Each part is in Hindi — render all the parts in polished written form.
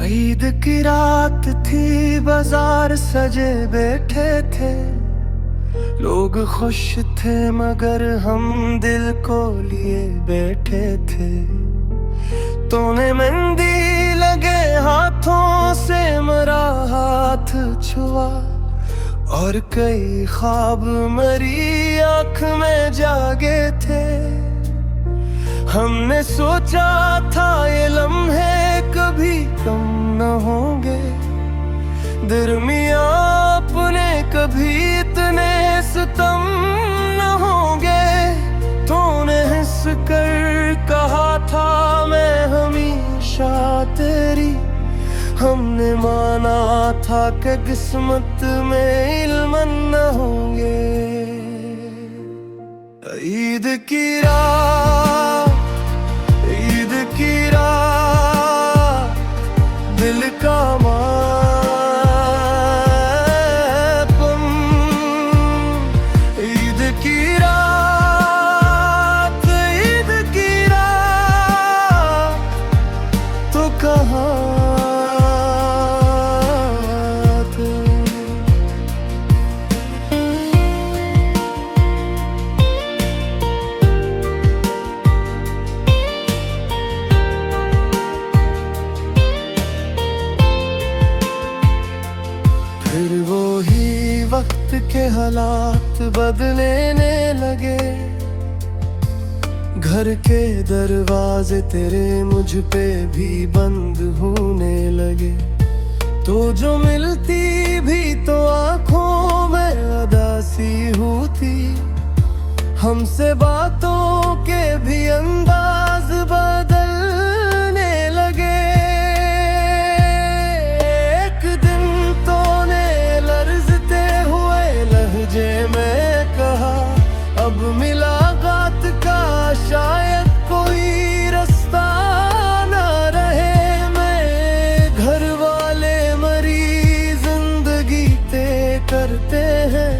ईद की रात थी, बाजार सजे बैठे थे, लोग खुश थे मगर हम दिल को लिए बैठे थे। तूने मेहंदी लगे हाथों से मेरा हाथ छुआ, और कई ख्वाब मेरी आँख में जागे थे। हमने सोचा था ये लम्हे कभी कम न होंगे, दरमिया अपने कभी इतने सितम न होंगे। तूने हंस कर कहा था मैं हमेशा तेरी, हमने माना था कि किस्मत में इल्म न होंगे। ईद की रात, ईद की रात, दिल का मातम। ईद की रात, ईद की रात, तो कहाँ थे? फिर वो ही वक्त के हालात बदलने लगे, घर के दरवाजे तेरे मुझ पे भी बंद होने लगे। तो जो मिलती भी तो आंखों में उदासी होती, हमसे बातों के भी अंदाज बदलने लगे। एक दिन तूने लर्ज़ते हुए लहजे में कहा, अब मुलाकात का शायद कोई रास्ता न रहे। मैं घर वाले मरीज जिंदगी तय करते हैं,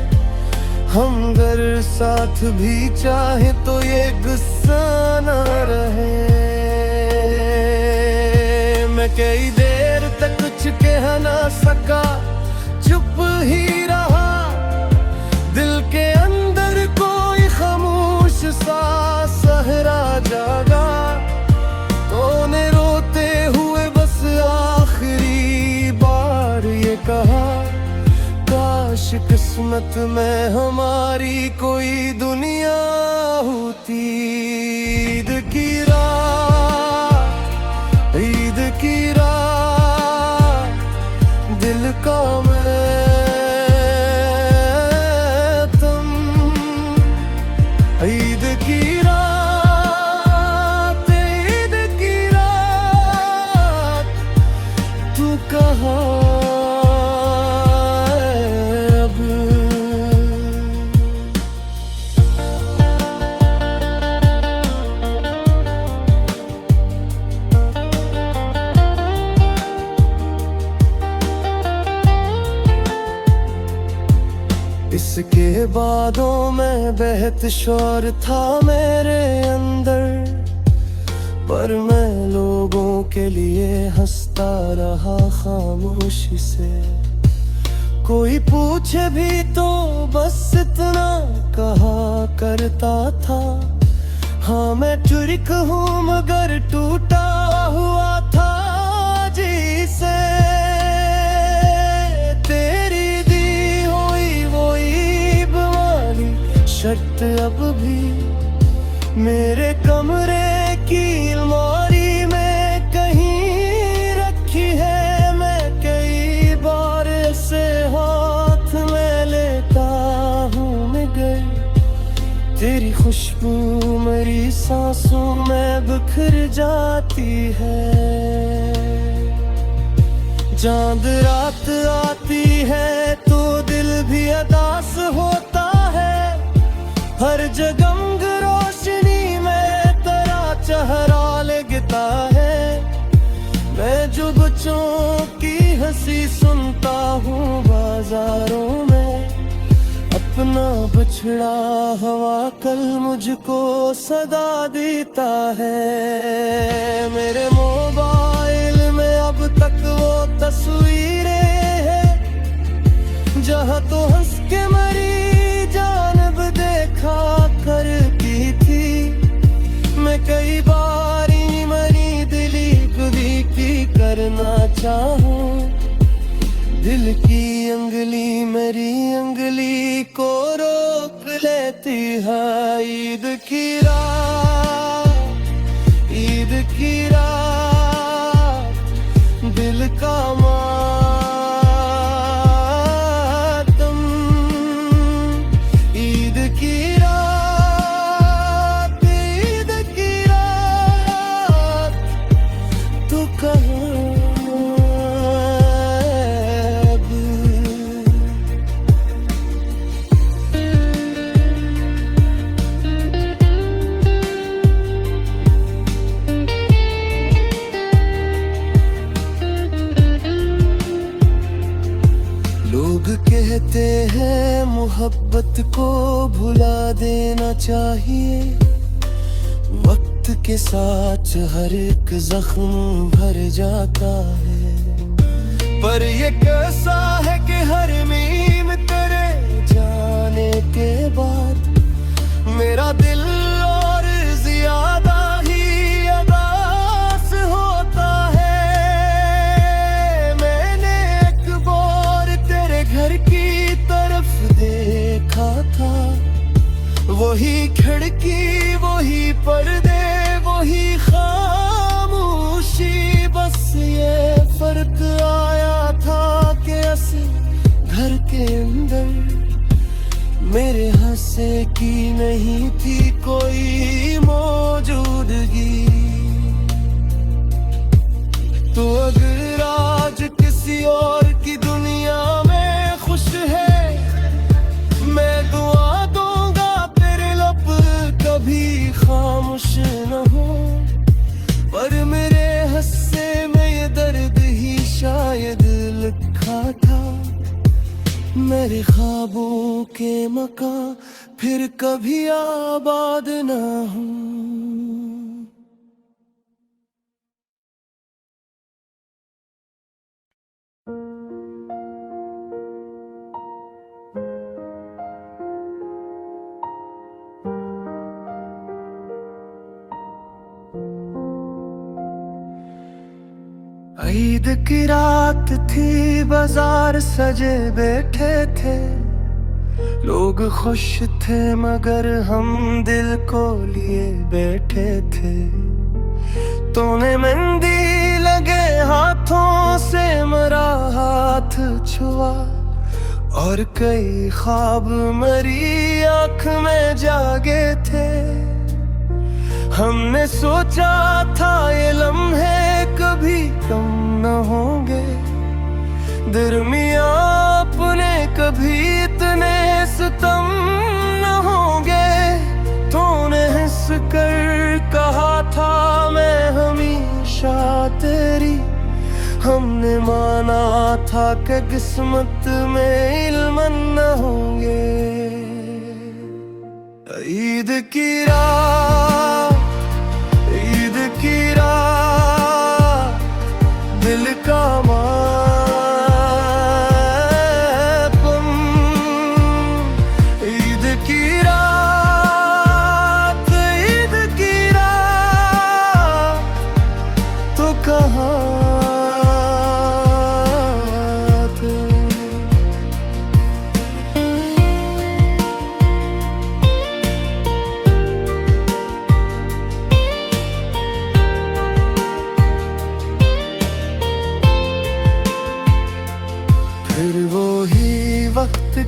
हम घर साथ भी चाहे तो ये गुस्सा न रहे। मैं कई देर तक कुछ कह ना सका, चुप ही रहा। दिल के अंदर कोई खामोश सा सहरा जागा। तूने रोते हुए बस आखिरी बार ये कहा, काश किस्मत में हमारी कोई दुनिया होती। ईद की रात, ईद की रात, दिल का मातम। ईद की रात, ईद की रात, तू कहाँ अब? इसके बादों में बेहद शौर था मेरे अंदर, पर मैं लोगों के लिए हंसता रहा खामोशी से। कोई पूछे भी तो बस इतना कहा करता था, हाँ मैं टुर्क हूँ मगर टूटा हुआ था जी से। तेरी दी हुई वो ईद वाली शर्त अब भी मेरे कमरे की अलमारी में कहीं रखी है। मैं कई बार ऐसे हाथ में लेता हूँ मगर तेरी खुशबू मेरी सांसों में बिखर जाती है। चांद रात आती है तो दिल भी उदास होता है, हर जगमग रोशनी में तेरा चेहरा लगता है। मैं जो बच्चों की हंसी सुनता हूँ बाजारों में, अपना बछड़ा हवा कल मुझको सदा देता है। मेरे मोबाइल में अब तक वो दिल की अंगली मेरी अंगली को रोक लेती है। ईद की रात, ईद की रात, दिल का मातम। ईद की रात, ईद की रात, तू कहाँ कहते हैं मोहब्बत को भुला देना चाहिए। वक्त के साथ हर एक जख्म भर जाता है, पर ये कैसा है कि हर मीम तेरे जाने के बाद मेरा दिल और ज्यादा ही अदास होता है। मैंने एक बार तेरे घर की तरफ देखा था, वही खिड़की, वही पर्दे, वही खामोशी। बस ये फर्क आया था कि असल घर के अंदर मेरे हंसे की नहीं थी कोई मौजूदगी। तो अगर आज किसी और की दुनिया में खुश है, मैं दुआ दूंगा तेरे लब कभी खामोश न हो। पर मेरे हंसे में ये दर्द ही शायद लिखा था। मेरे ख्वाबों के मकान फिर कभी आबाद ना हो। ईद की रात थी, बाजार सजे बैठे थे, लोग खुश थे मगर हम दिल को लिए बैठे थे। तूने मेहंदी लगे हाथों से मेरा हाथ छुआ, और कई ख्वाब मेरी आँख में जागे थे। हमने सोचा था ये लम्हे कभी कम न होंगे, दरमियां अपने कभी इतने सितम न होंगे। तूने हंस कर कहा था मैं हमेशा तेरी, हमने माना था कि किस्मत में इल्म न होंगे। ईद की रात, ईद की रात, दिल का मातम। ईद की रात, ईद की रात, तो कहाँ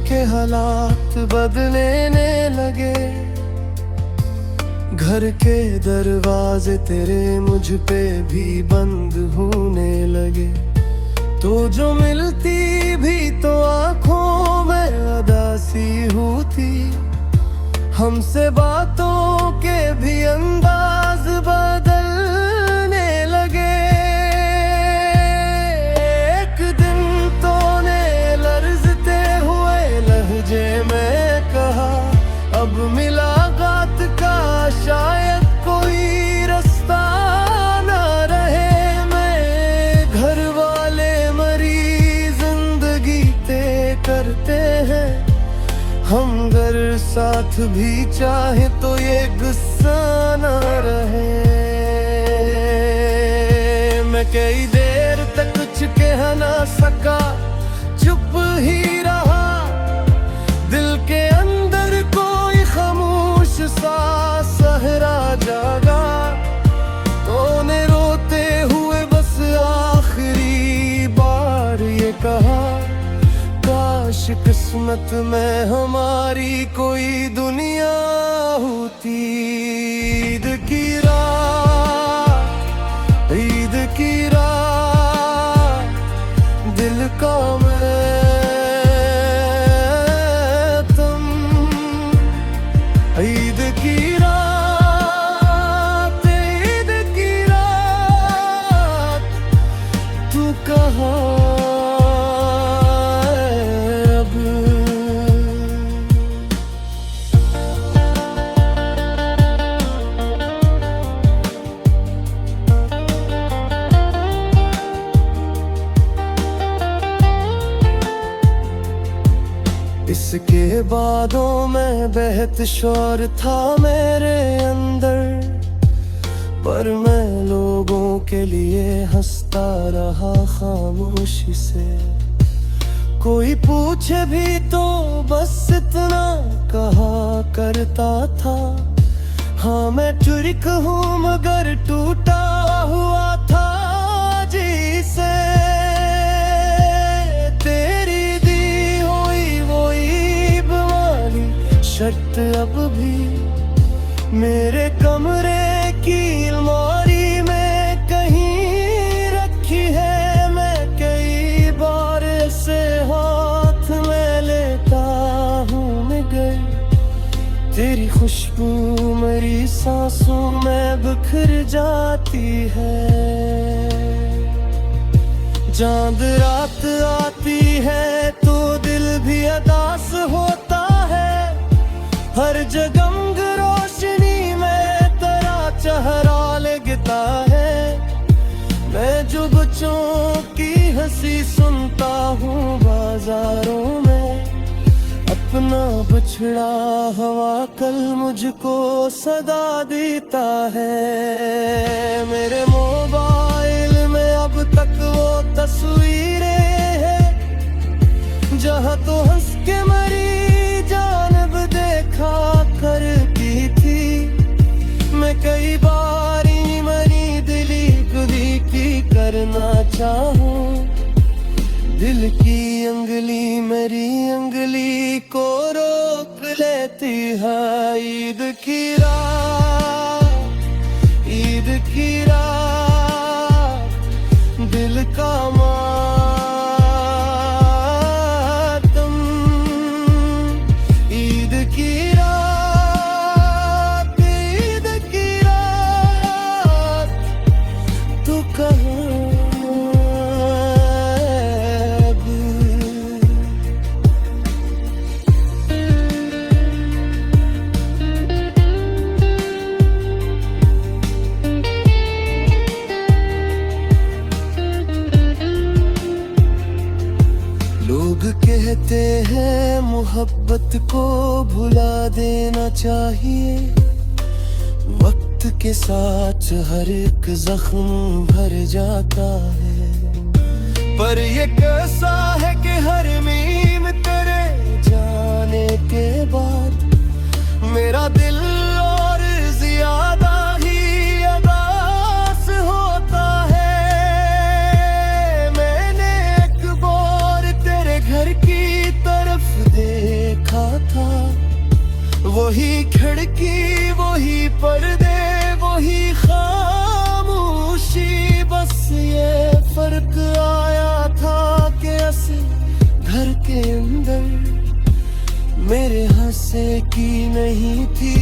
के हालात बदलने लगे। घर के दरवाजे तेरे मुझ पे भी बंद होने लगे। तो जो मिलती भी तो आंखों में उदासी होती, हमसे बातों के भी अंदाज बदलने लगे। एक दिन तो ने लर्जते हुए लहजे में कहा, अब मुलाकात का शायद कोई रास्ता ना रहे। मैं घर वाले मरीज जिंदगी तय करते हैं, हम घर साथ भी चाहे तो ये गुस्सा ना रहे। मैं कई देर तक कुछ कह ना सका, कहा काश किस्मत में हमारी कोई दुनिया होती। ईद की रात, ईद की रात, दिल का मातम। ईद की रात, ईद की रात, तू कहाँ इसके बादों में बेहद शौर था मेरे अंदर, पर मैं लोगों के लिए हंसता रहा खामोशी से। कोई पूछे भी तो बस इतना कहा करता था, हाँ मैं चुरिक हूँ मगर टूटा हुआ था जी से। शर्त अब भी मेरे कमरे की अलमारी में कहीं रखी है। मैं कई बार से हाथ में लेता हूँ मगर तेरी खुशबू मेरी सांसों में बिखर जाती है। चांद रात आती है तो दिल भी उदास होता है, हर जगमग रोशनी में तेरा चेहरा लगता है। मैं जो बच्चों की हंसी सुनता हूँ बाजारों में, अपना बछड़ा हवा कल मुझको सदा देता है। मेरे मोबाइल में अब तक वो तस्वीरें हैं जहाँ तो हंस के मरी जानब देखा करती थी। मैं कई बार मरी दिली खुदी की करना चाहूं, दिल की अंगली मेरी अंगली को रोक लेती है। ईद की रात, ईद की रात, दिल का मातम। ईद की रात, ईद की रात, तू कहाँ लोग कहते हैं मोहब्बत को भुला देना चाहिए, वक्त के साथ हर एक जख्म भर जाता है। पर ये कैसा है कि हर मीम तेरे जाने के बाद मेरा दिल और ज्यादा ही उदास होता है। मैंने एक बार तेरे घर की तरफ देखा था, वही खिड़की वही पर्दे वही खामोशी, बस ये फर्क आया था कि असल घर के अंदर मेरे हंसे की नहीं थी